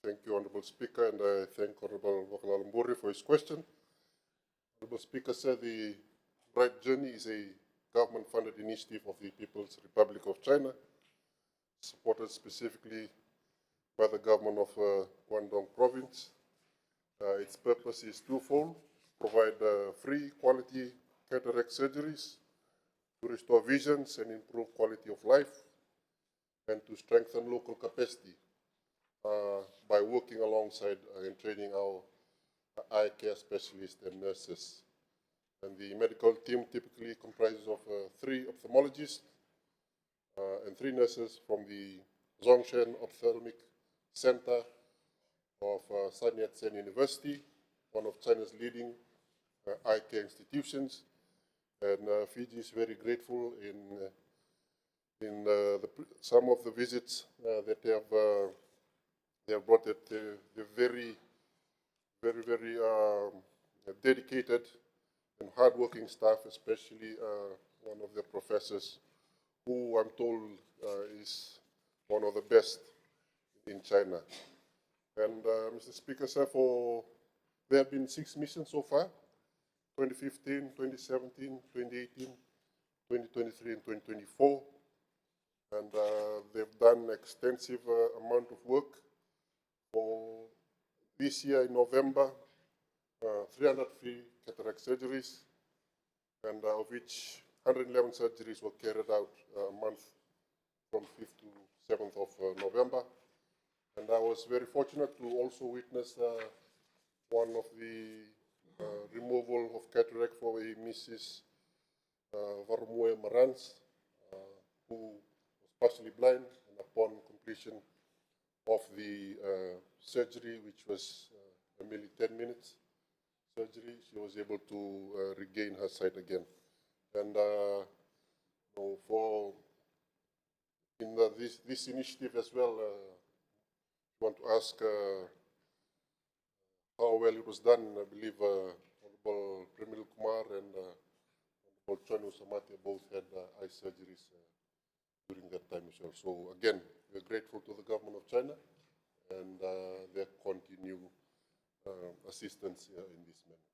Thank you, Honourable Speaker, and I thank Honourable Lalabalavu for his question. Honourable Speaker said the Bright Journey is a government-funded initiative of the People's Republic of China, supported specifically by the government of Guangdong Province. Its purpose is twofold: provide free, quality cataract surgeries to restore visions and improve quality of life, and to strengthen local capacity by working alongside and training our eye care specialists and nurses. And the medical team typically comprises of 3 ophthalmologists and 3 nurses from the Zhongshan Ophthalmic Center of Sun Yat-sen University, one of China's leading eye care institutions. And Fiji is very grateful in some of the visits that they have brought. That they're very dedicated and hardworking staff, especially one of the professors who I'm told is one of the best in China. And Mr. Speaker, sir, there have been 6 missions so far: 2015, 2017, 2018, 2023, and 2024. And they've done extensive amount of work. For this year in November, 303 cataract surgeries, and of which 111 surgeries were carried out a month from 5th to 7th of November. And I was very fortunate to also witness one of the removal of cataract for a Mrs. Varmue Marans, who was partially blind, and upon completion of the surgery, which was merely 10 minutes surgery, she was able to regain her sight again. And this initiative as well, I want to ask how well it was done. I believe Honorable Premil Kumar and Honorable Chonu Samate both had eye surgeries during that time as well. So again, we're grateful to the government of China and their continued assistance in this manner.